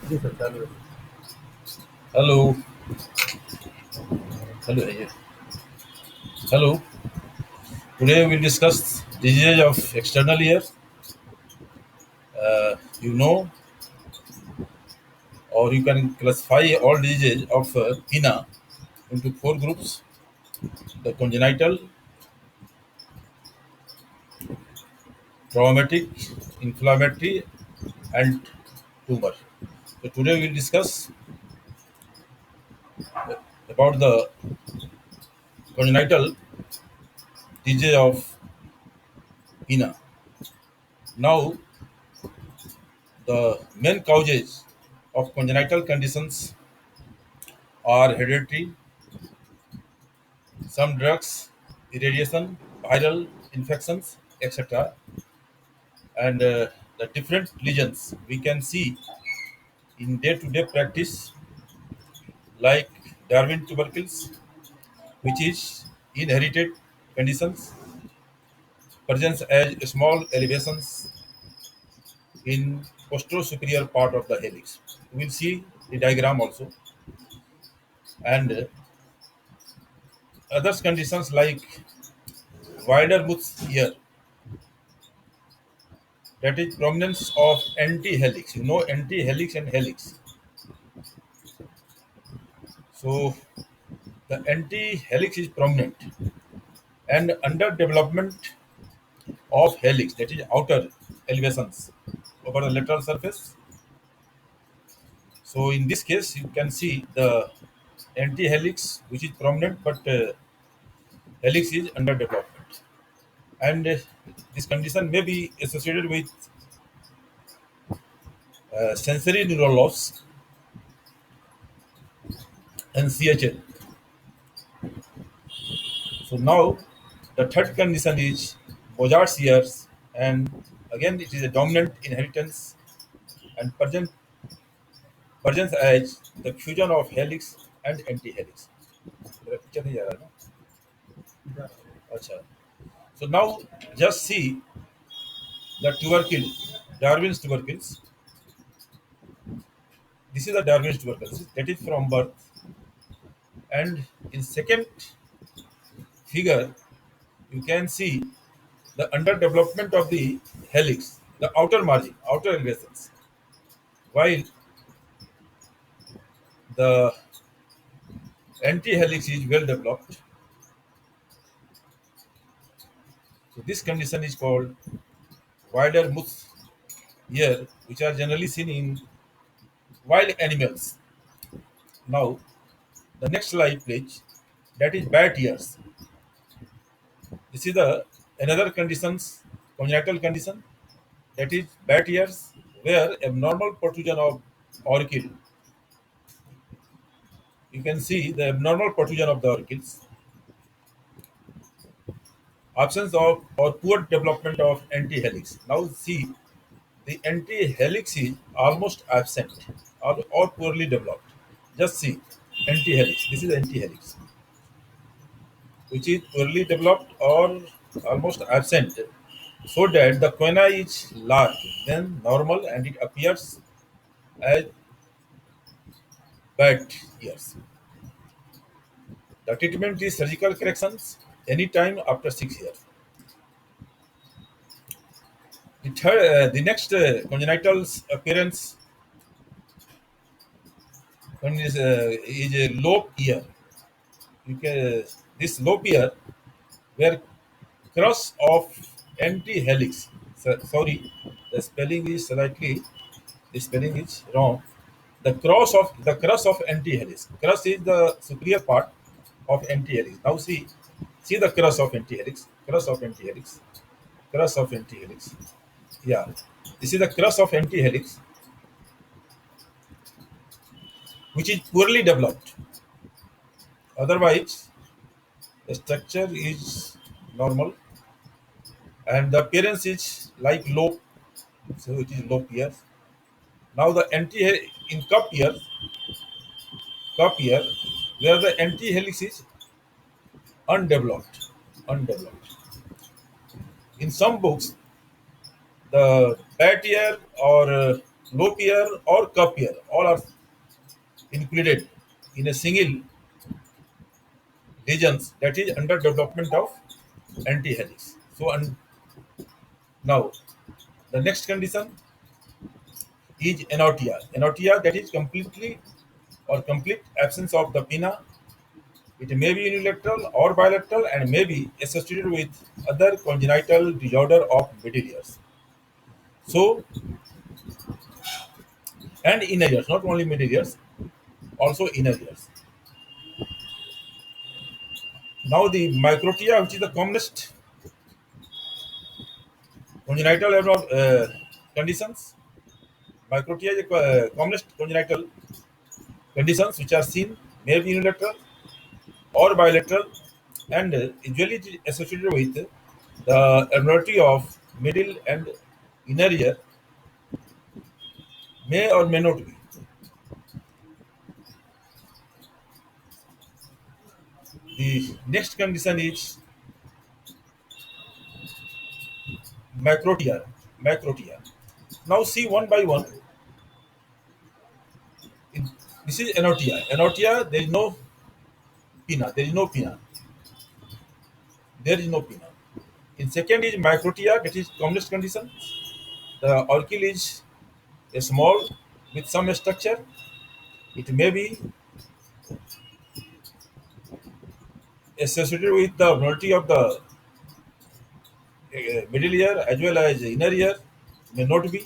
जी sir, चालू है। Hello, hello, yeah. Hello. Today we'll discuss diseases of external ear. You know, or you can classify all diseases of PINNA into four groups: the congenital, traumatic, inflammatory, and tumor. So today we'll discuss about the congenital disease of PINNA. Now, the main causes of congenital conditions are hereditary, some drugs, irradiation, viral infections, etc. And the different lesions we can see in day-to-day practice, like Darwin tuberculosis, which is inherited conditions, presents as small elevations in posterior superior part of the helix. We'll see the diagram also. And other conditions like wider Booth's ear, that is prominence of anti-helix. You know anti-helix and helix. So the anti-helix is prominent and underdevelopment of helix, that is outer elevations over the lateral surface. So in this case, you can see the anti-helix, which is prominent, but helix is underdevelopment. And this condition may be associated with sensory neural loss and CHL. So now the third condition is Bojard's ears, and again it is a dominant inheritance and presents as the fusion of helix and anti-helix. मेरा picture नहीं जा रहा ना? अच्छा. So now just see the tubercle, Darwin's tubercles. This is the Darwin's tubercles. That is from birth. And in second figure, you can see the underdevelopment of the helix, the outer margin, outer elevations, while the anti-helix is well developed. So this condition is called wider mouth ear, which are generally seen in wild animals. Now, the next slide, please. That is bat ears. This is the another conditions, congenital condition. That is bat ears, where abnormal protrusion of auricle. You can see the abnormal protrusion of the auricles, absence of or poor development of anti-helix. Now see, the anti-helix is almost absent or poorly developed. Just see, anti-helix. This is anti-helix, which is poorly developed or almost absent, so that the quena is large than normal and it appears as bad ears. The treatment is surgical corrections anytime after 6 years. The next congenital appearance is a lobe ear. You can, this lobe ear where cross of anti-helix. Sorry, the spelling is slightly, the spelling is wrong. The cross of anti-helix. Cross is the superior part of anti-helix. Now see the cross of anti-helix. Cross of anti-helix. Cross of anti-helix. Yeah, this is the cross of anti-helix, which is poorly developed. Otherwise, the structure is normal and the appearance is like lobe, so it is lobe ear. Now the anti in cup ear, where the anti-helix is undeveloped, undeveloped. In some books, the bat ear or lobe ear or cup ear, all are included in a single regions that is under development of antihelix. So now the next condition is anotia. Anotia, that is completely or complete absence of the pinna. It may be unilateral or bilateral and may be associated with other congenital disorder of middle ears. So, and inner ears, not only middle ears, also inner ears. Now the microtia, which is the commonest congenital conditions. Microtia is the commonest congenital conditions which are seen, may be unilateral or bilateral, and usually it is associated with the abnormality of middle and inner ear, may or may not be. The next condition is macrotia. Macrotia. Now see one by one. This is anotia. Anotia, there is no pinna. There is no pinna. There is no pinna. In second is microtia, that is commonest condition. The orchil is a small with some structure. It may be associated with the abnormality of the middle ear as well as inner ear, may not be.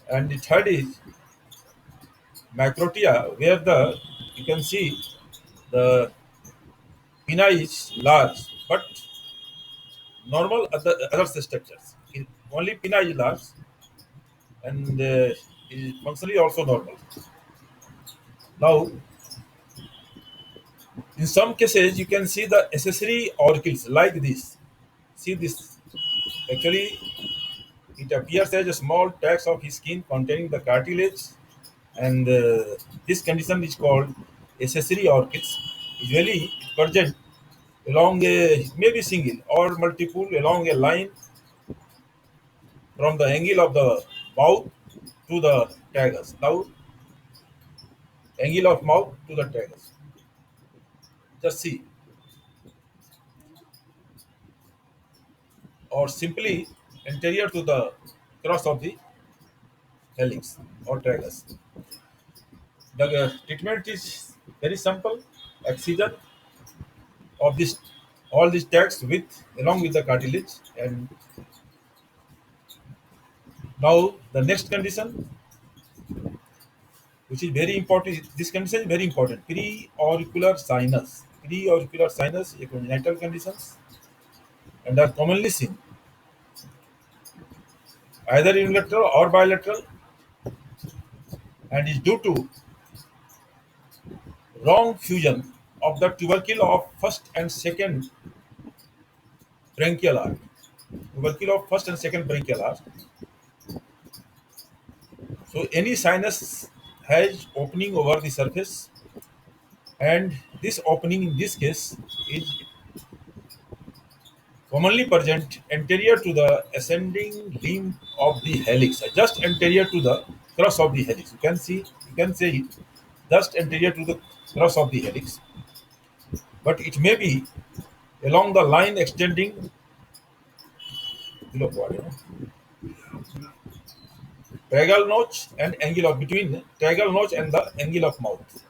And the third is macrotia, where the you can see the pinna is large, but normal other structures. Only pinna is large and is functionally also normal. Now, in some cases, you can see the accessory auricles like this. See this. Actually, it appears as a small tags of his skin containing the cartilage, and this condition is called accessory auricles. Usually, it present along a maybe single or multiple along a line from the angle of the mouth to the tragus. Now, angle of mouth to the tragus. Just see, or simply anterior to the cross of the helix or tragus. The treatment is very simple: excision of this all these tags with along with the cartilage. And now the next condition, which is very important, this condition is very important: pre-auricular sinus. Pre-auricular sinus is a congenital conditions and are commonly seen either unilateral or bilateral, and is due to wrong fusion of the tubercle of first and second branchial arch. Tubercle of first and second branchial arch. So any sinus has opening over the surface, and this opening in this case is commonly present anterior to the ascending limb of the helix, just anterior to the cross of the helix. You can say it just anterior to the cross of the helix, but it may be along the line extending below quad, tragal notch and angle of between tragal notch and the angle of mouth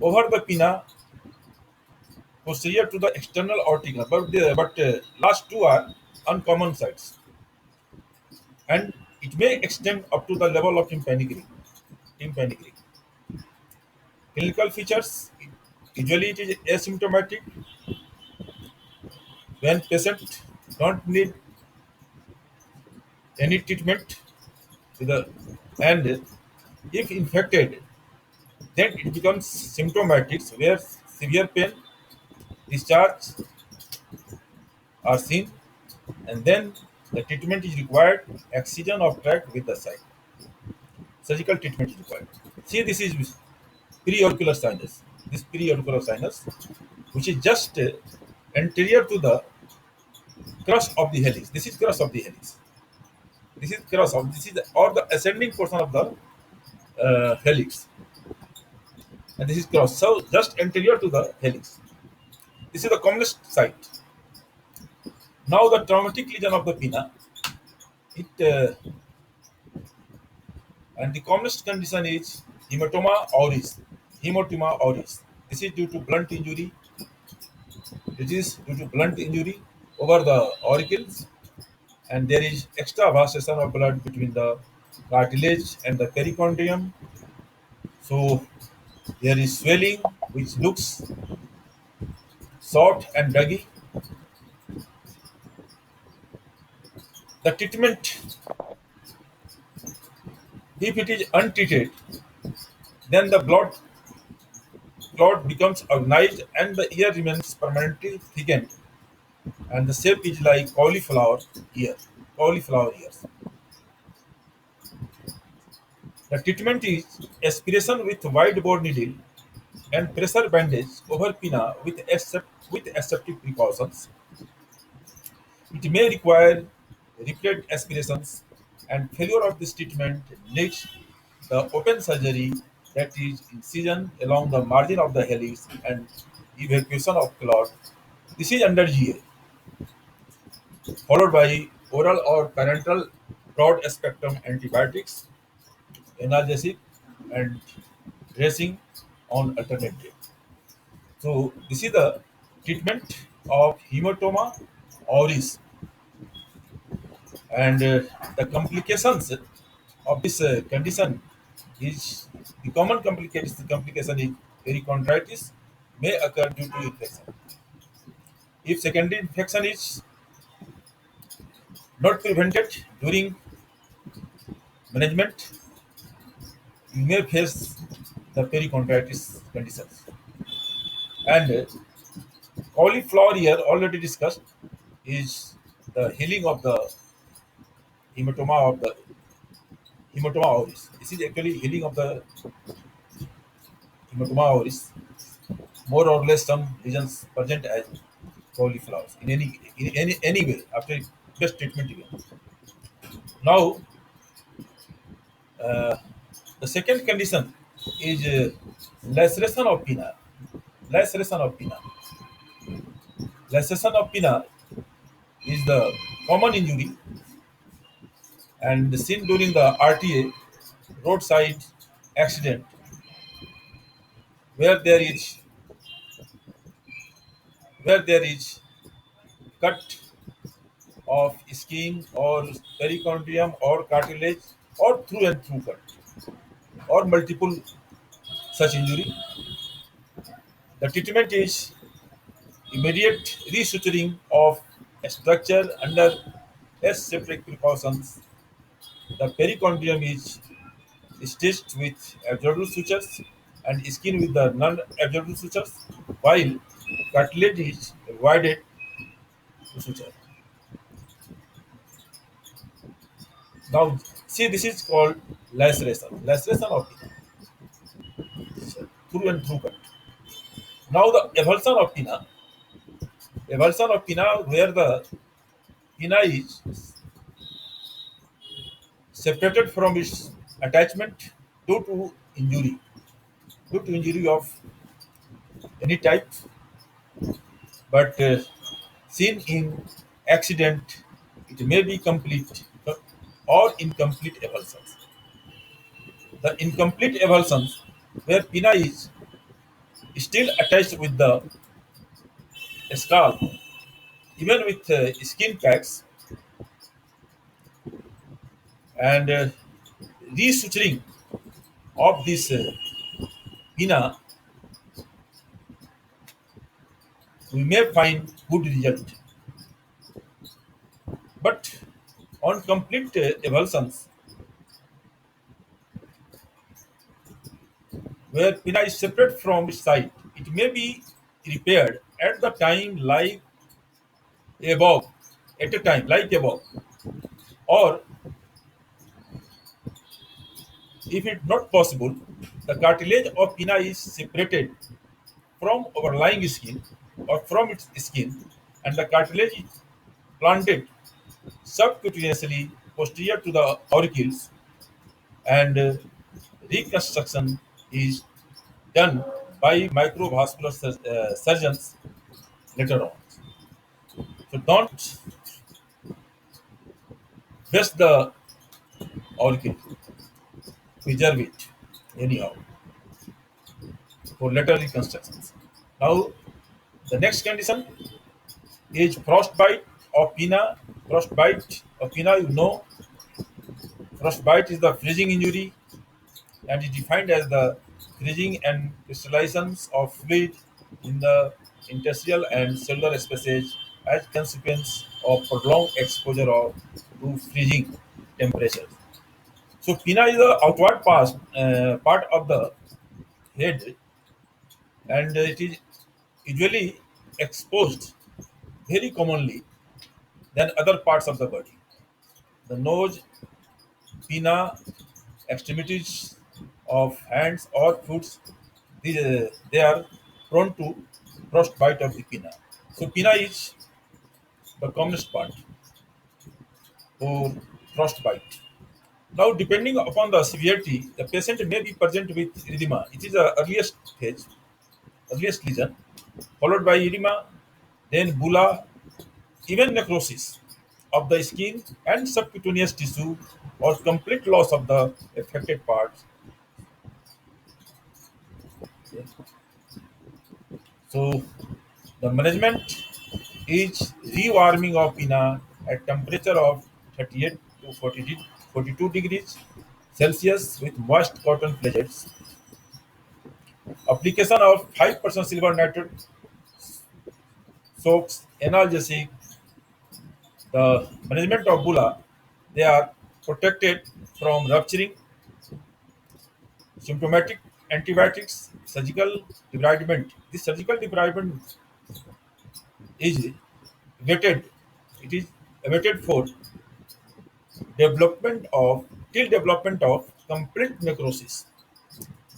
over the pinna posterior to the external aortic, but last two are uncommon sites, and it may extend up to the level of tympanic ring. Tympanic ring. Clinical features: usually it is asymptomatic when patient don't need any treatment with the, and if infected, then it becomes symptomatic where severe pain, discharge are seen, and then the treatment is required. Excision of tract with the site. Surgical treatment is required. See, this is preauricular sinus. This preauricular sinus, which is just anterior to the cross of the helix. This is cross of the helix. This is cross of this is or the ascending portion of the helix, and this is cross. So just anterior to the helix. This is the commonest site. Now the traumatic lesion of the pinna, it and the commonest condition is hematoma auris. Hematoma auris. This is due to blunt injury. It is due to blunt injury over the auricles, and there is extravasation of blood between the cartilage and the perichondrium. So there is swelling which looks short and draggy. The treatment, if it is untreated, then the blood clot becomes organized and the ear remains permanently thickened, and the shape is like cauliflower ear. Cauliflower ears. The treatment is aspiration with wide bore needle and pressure bandage over pinna with aseptic precautions. It may require repeated aspirations, and failure of this treatment needs the open surgery, that is incision along the margin of the helix and evacuation of clot. This is under GA, followed by oral or parenteral broad spectrum antibiotics, analgesic, and dressing on alternate day. So this is the treatment of hematoma auris, and the complications of this condition is the common complication is perichondritis may occur due to infection. If secondary infection is not prevented during management, you may face the perichondritis conditions. And cauliflower ear already discussed is the healing of the hematoma of the hematoma auris. This is actually healing of the hematoma auris. More or less some lesions present as cauliflowers in any way after best treatment even. Now uh, the second condition is laceration of pinna. Laceration of pinna. Laceration of pinna is the common injury and seen during the RTA roadside accident where there is cut of skin or perichondrium or cartilage or through and through cut or multiple such injury. The treatment is immediate resuturing of a structure under aseptic precautions. The perichondrium is stitched with absorbable sutures and skin with the non-absorbable sutures, while cartilage is avoided to suture. Now, see, this is called laceration. Laceration of pinna, through and through cut. Now, the avulsion of pinna, where the pinna is separated from its attachment due to injury, of any type, but seen in accident, it may be complete or incomplete avulsions. The incomplete avulsions, where pinna is still attached with the skull, even with skin packs, and resuturing of this pinna, we may find good result. But on complete avulsions, where pinna is separate from its site, it may be repaired at the time like above, at a time like above, or if it not possible, the cartilage of pinna is separated from overlying skin or from its skin, and the cartilage is planted subcutaneously posterior to the auricles, and reconstruction is done by microvascular surgeons later on. So don't waste the auricle, preserve it anyhow for later reconstructions. Now, the next condition is frostbite of pinna. Frostbite of pinna, frostbite is the freezing injury and is defined as the freezing and crystallizations of fluid in the interstitial and cellular spaces as consequence of prolonged exposure to freezing temperatures. So pinna is the outward part of the head, and it is usually exposed very commonly than other parts of the body. The nose, pinna, extremities of hands or foot, they are prone to frostbite of the pinna. So pinna is the commonest part for frostbite. Now, depending upon the severity, the patient may be present with edema. It is the earliest stage, earliest lesion, followed by edema, then bulla, even necrosis of the skin and subcutaneous tissue, or complete loss of the affected parts. So, the management is rewarming of pinna at temperature of 38 to 42 degrees Celsius with moist cotton flagets. Application of 5% silver nitrate soaks analgesic. The management of bulla, they are protected from rupturing, symptomatic antibiotics, surgical debridement. This surgical debridement is waited. It is awaited for development of complete necrosis.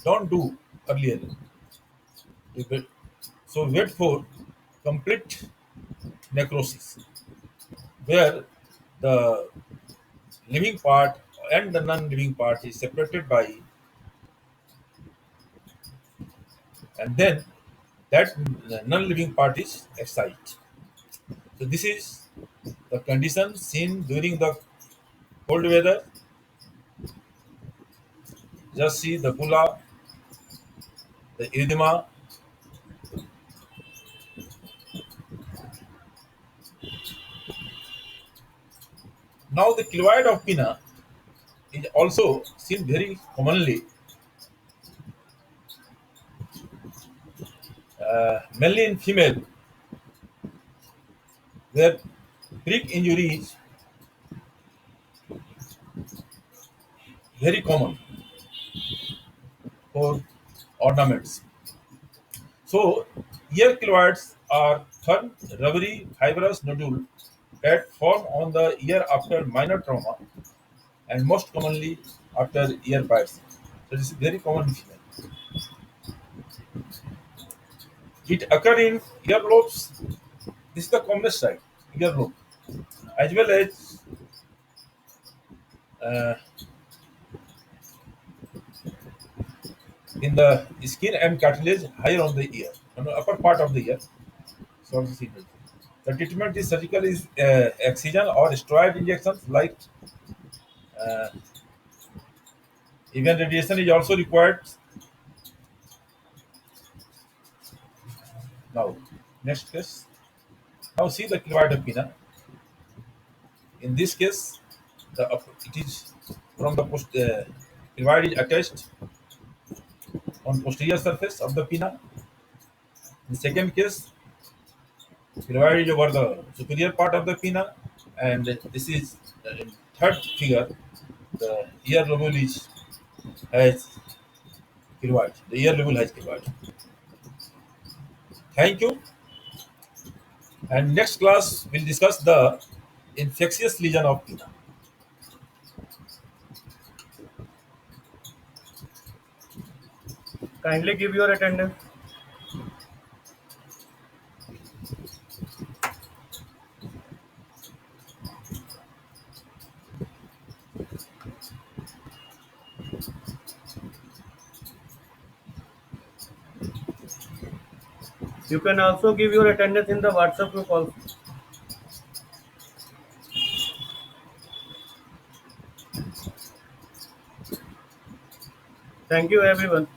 Don't do earlier. So wait for complete necrosis, where the living part and the non-living part is separated by, and then that non-living part is excised. So this is the condition seen during the cold weather. Just see the bulla, the edema. Now the keloid of pinna is also seen very commonly, mainly in female, where prick injury is very common for ornaments. So ear keloids are thin, rubbery, fibrous nodule that form on the ear after minor trauma and most commonly after ear bites. So this is very common in female. It occurs in earlobes. This is the commonest site, earlobe, as well as uh, in the skin and cartilage higher on the ear, on the upper part of the ear. So the treatment is surgical, is excision or steroid injections like uh, even radiation is also required. Now, next case. Now see the keloid of pinna. In this case, it is from the keloid is attached on posterior surface of the pinna. In the second case, keloid is over the superior part of the pinna, and this is in third figure. The ear lobule has keloid. The ear lobule has keloid. Thank you. And next class we'll discuss the infectious lesion of pinna. Kindly give your attendance. You can also give your attendance in the WhatsApp group also. Thank you everyone.